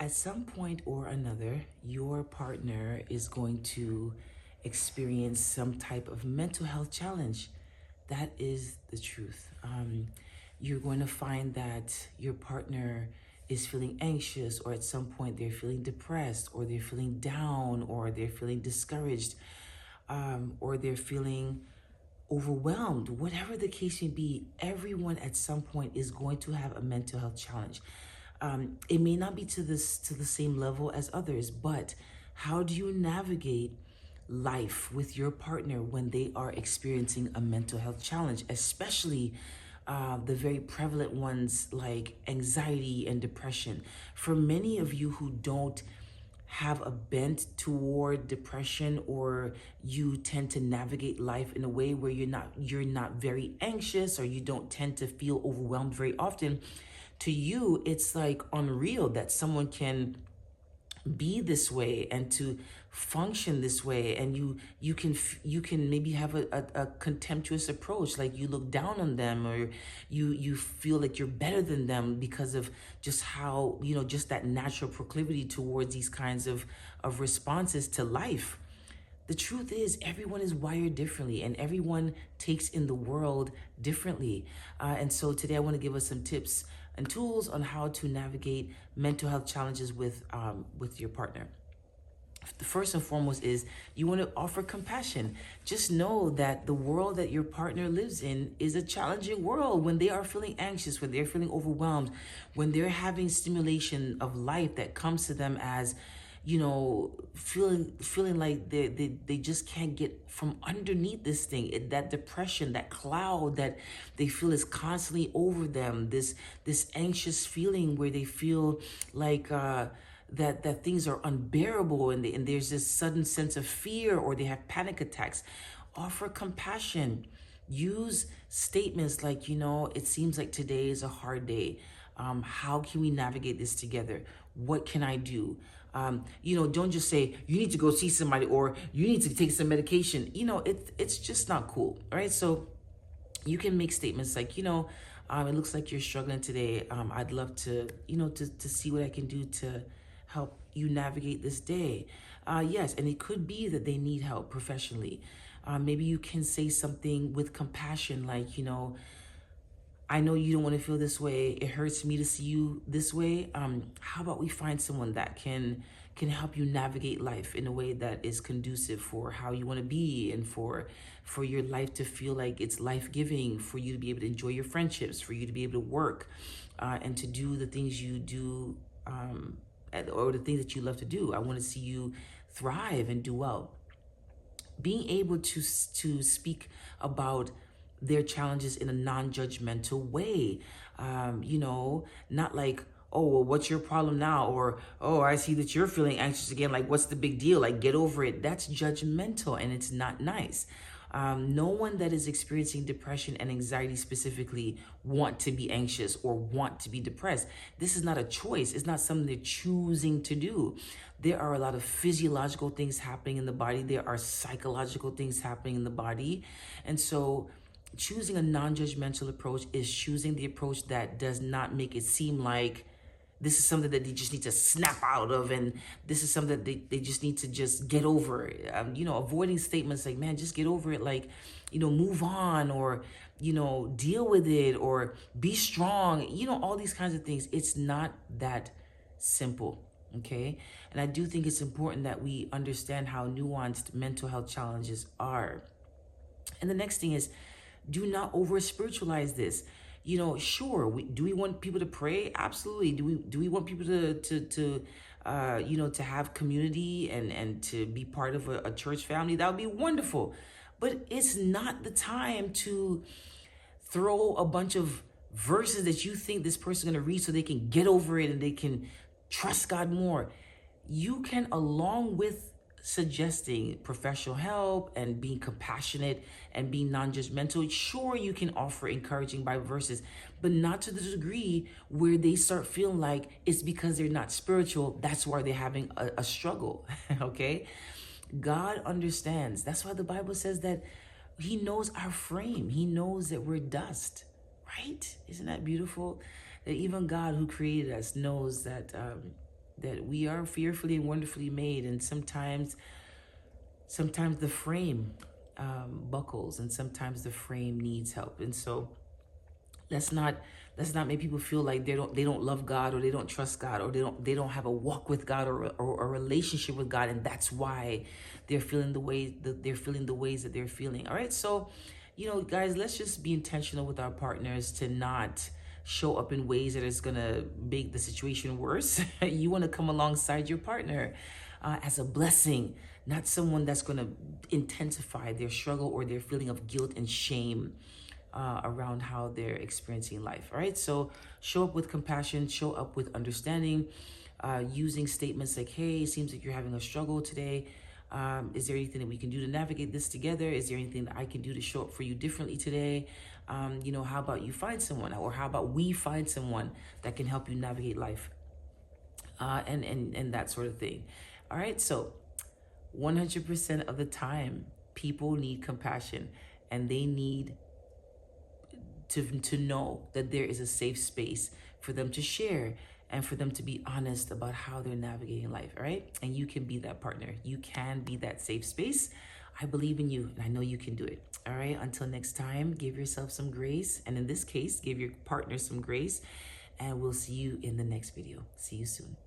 At some point or another, your partner is going to experience some type of mental health challenge. That is the truth. You're going to find that your partner is feeling anxious, or at some point they're feeling depressed, or they're feeling down, or they're feeling discouraged, or they're feeling overwhelmed. Whatever the case may be, everyone at some point is going to have a mental health challenge. It may not be to the same level as others, but how do you navigate life with your partner when they are experiencing a mental health challenge, especially the very prevalent ones like anxiety and depression? For many of you who don't have a bent toward depression, or you tend to navigate life in a way where you're not very anxious, or you don't tend to feel overwhelmed very often, to you it's like unreal that someone can be this way and to function this way, and you can maybe have a contemptuous approach, like you look down on them, or you feel like you're better than them because of just how, just that natural proclivity towards these kinds of responses to life. The truth is, everyone is wired differently, and everyone takes in the world differently. And so today I want to give us some tips and tools on how to navigate mental health challenges with your partner. The first and foremost is you want to offer compassion. Just know that the world that your partner lives in is a challenging world. When they are feeling anxious, when they're feeling overwhelmed, when they're having stimulation of life that comes to them as, feeling like they just can't get from underneath this thing, that depression, that cloud that they feel is constantly over them, this anxious feeling where they feel like that things are unbearable, and there's this sudden sense of fear, or they have panic attacks. Offer compassion. Use statements like, it seems like today is a hard day. How can we navigate this together? What can I do? Don't just say, you need to go see somebody, or you need to take some medication. It's just not cool, right? So you can make statements like, it looks like you're struggling today. I'd love to, to see what I can do to help you navigate this day. Yes, and it could be that they need help professionally. Maybe you can say something with compassion, like, I know you don't want to feel this way. It hurts me to see you this way. How about we find someone that can help you navigate life in a way that is conducive for how you want to be, and for your life to feel like it's life-giving, for you to be able to enjoy your friendships, for you to be able to work, and to do the things you do, or the things that you love to do. I want to see you thrive and do well. Being able to speak about their challenges in a non-judgmental way, not like, oh, well, what's your problem now? Or, oh, I see that you're feeling anxious again. Like, what's the big deal? Like, get over it. That's judgmental, and it's not nice. No one that is experiencing depression and anxiety specifically want to be anxious or want to be depressed. This is not a choice. It's not something they're choosing to do. There are a lot of physiological things happening in the body. There are psychological things happening in the body. And so choosing a non-judgmental approach is choosing the approach that does not make it seem like this is something that they just need to snap out of, and this is something that they just need to just get over. Avoiding statements like, man, just get over it, like, move on, or, deal with it, or be strong, all these kinds of things. It's not that simple, okay? And I do think it's important that we understand how nuanced mental health challenges are. And the next thing is, do not over spiritualize this. Sure, do we want people to pray? Absolutely. Do we want people to have community and to be part of a church family? That would be wonderful. But it's not the time to throw a bunch of verses that you think this person's going to read so they can get over it and they can trust God more. You can, along with suggesting professional help and being compassionate and being non-judgmental, sure, you can offer encouraging Bible verses, but not to the degree where they start feeling like it's because they're not spiritual, that's why they're having a struggle. Okay? God understands. That's why the Bible says that he knows our frame. He knows that we're dust, right? Isn't that beautiful? That even God who created us knows that that we are fearfully and wonderfully made, and sometimes the frame buckles, and sometimes the frame needs help. And so let's not make people feel like they don't love God, or they don't trust God, or they don't have a walk with God, or a relationship with God, and that's why they're feeling the way that they're feeling, the ways that they're feeling. All right, so guys, let's just be intentional with our partners to not show up in ways that is gonna make the situation worse. You want to come alongside your partner as a blessing, not someone that's gonna intensify their struggle or their feeling of guilt and shame around how they're experiencing life. All right, so show up with compassion, show up with understanding, using statements like, hey, it seems like you're having a struggle today. Is there anything that we can do to navigate this together? Is there anything that I can do to show up for you differently today? How about you find someone, or how about we find someone that can help you navigate life, and that sort of thing. All right, so 100% of the time, people need compassion, and they need to know that there is a safe space for them to share, and for them to be honest about how they're navigating life. All right, and you can be that partner, you can be that safe space. I believe in you, and I know you can do it. All right, until next time, give yourself some grace, and in this case, give your partner some grace, and we'll see you in the next video. See you soon.